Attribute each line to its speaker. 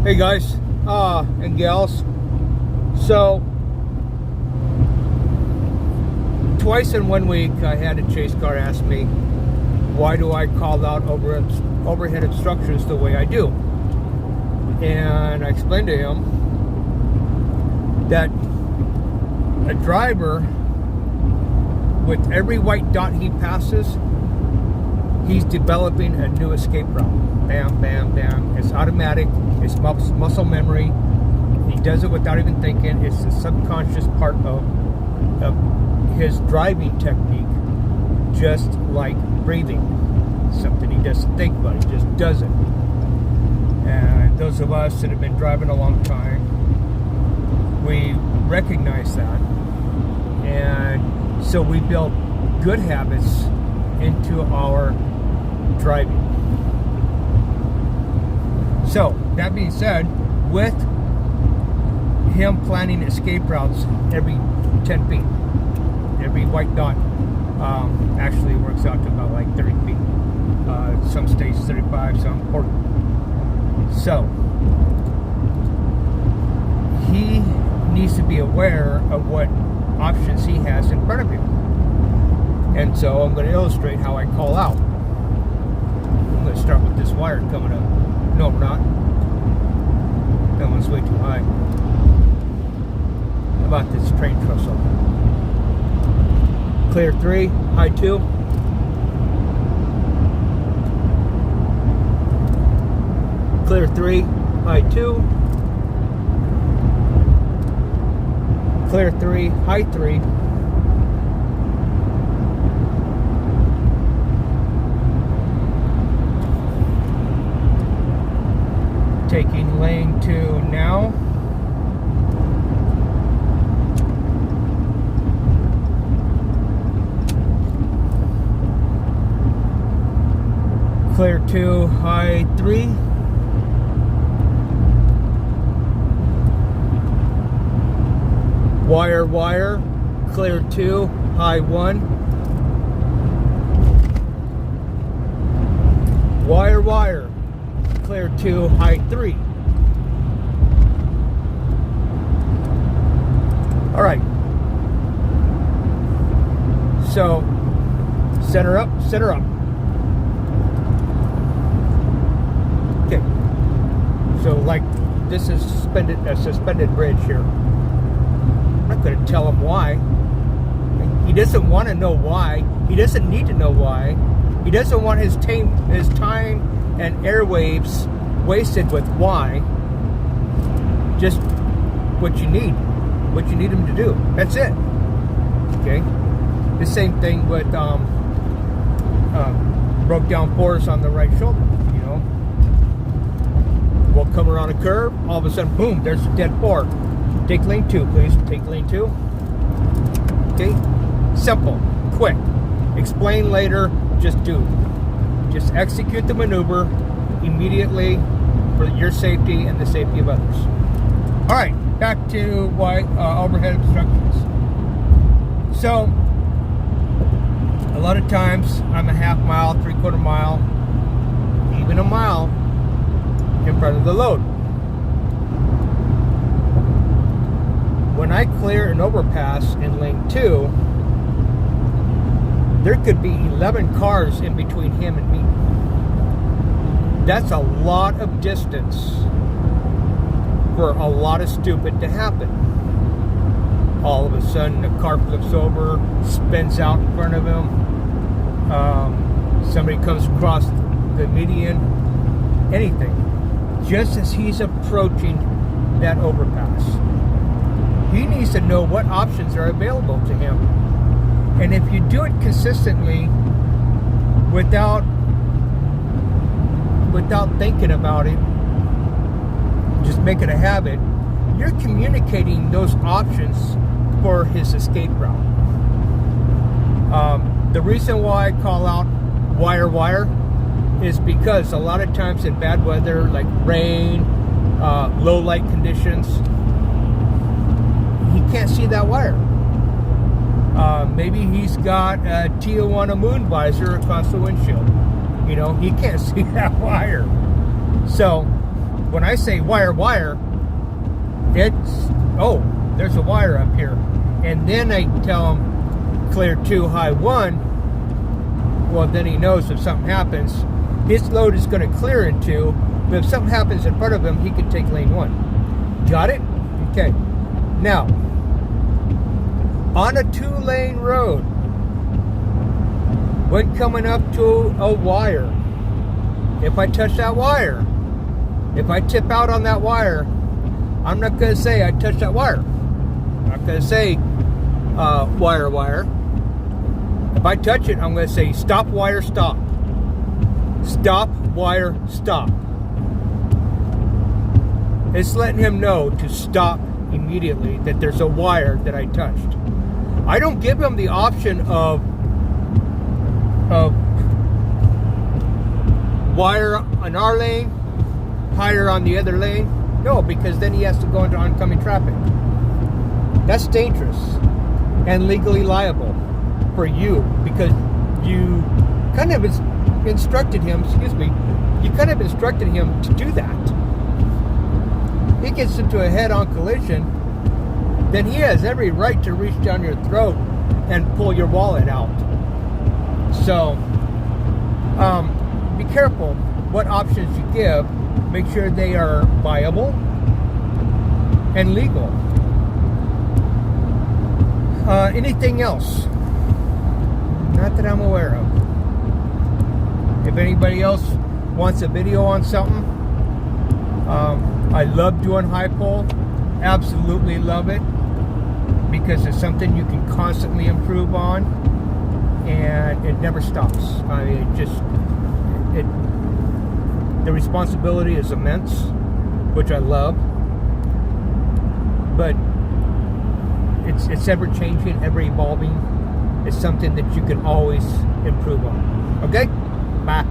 Speaker 1: Hey guys, and gals. So, twice in 1 week, I had a chase car ask me, why do I call out overhead obstructions the way I do? And I explained to him that a driver, with every white dot he passes, he's developing a new escape route. Bam, bam, bam. It's automatic. It's muscle memory. He does it without even thinking. It's the subconscious part of his driving technique, just like breathing. Something he doesn't think about. He just does it. And those of us that have been driving a long time, we recognize that. And so we build good habits into our driving. So, that being said, with him planning escape routes every 10 feet, every white dot actually works out to about like 30 feet. Some states 35, some 40. So, he needs to be aware of what options he has in front of him. And so I'm going to illustrate how I call out. I'm going to start with this wire coming up. No, we're not. That one's way too high. How about this train trestle? Clear 3, high 2. Clear 3, high 2. Clear 3, high 3. Taking lane 2 now. Clear 2, high 3. Wire, wire. Clear 2, high 1. Wire, wire. Clear 2, high 3. All right. So, center up, center up. Okay. So, like, this is a suspended bridge here. I'm not going to tell him why. He doesn't want to know why. He doesn't need to know why. He doesn't want his time and airwaves wasted with why. Just what you need him to do. That's it. Okay. The same thing with broke down force on the right shoulder. You know, we'll come around a curve. All of a sudden, boom! There's a dead 4. Take lane 2, please. Take lane 2. Okay. Simple, quick. Explain later. Just do. Just execute the maneuver immediately for your safety and the safety of others. All right, back to why overhead obstructions. So, a lot of times I'm a half mile, 3/4 mile, even a mile in front of the load. When I clear an overpass in lane 2, there could be 11 cars in between him and me. That's a lot of distance for a lot of stupid to happen. All of a sudden, the car flips over, spins out in front of him. Somebody comes across the median. Anything. Just as he's approaching that overpass. He needs to know what options are available to him. And if you do it consistently, without thinking about it, just make it a habit, you're communicating those options for his escape route. The reason why I call out wire, wire is because a lot of times in bad weather, like rain, low light conditions, he can't see that wire. Maybe he's got a Tijuana moon visor across the windshield. You know, he can't see that wire. So, when I say wire, it's, oh, there's a wire up here. And then I tell him clear 2, high 1. Well, then he knows if something happens, his load is going to clear in 2, but if something happens in front of him, he can take lane 1. Got it? Okay. Now, on a 2-lane road, when coming up to a wire, if I touch that wire, if I tip out on that wire, I'm not going to say I touched that wire. I'm not going to say wire. If I touch it, I'm going to say stop wire, stop. Stop wire, stop. It's letting him know to stop immediately, that there's a wire that I touched. I don't give him the option of wire on our lane, higher on the other lane. No, because then he has to go into oncoming traffic. That's dangerous and legally liable for you, because you kind of instructed him, you kind of instructed him to do that. He gets into a head-on collision, then he has every right to reach down your throat and pull your wallet out. So, be careful what options you give. Make sure they are viable and legal. Anything else? Not that I'm aware of. If anybody else wants a video on something, I love doing high pole. Absolutely love it, because it's something you can constantly improve on, and it never stops. I mean, the responsibility is immense, which I love, but it's ever changing, ever evolving. It's something that you can always improve on. Okay? Bye.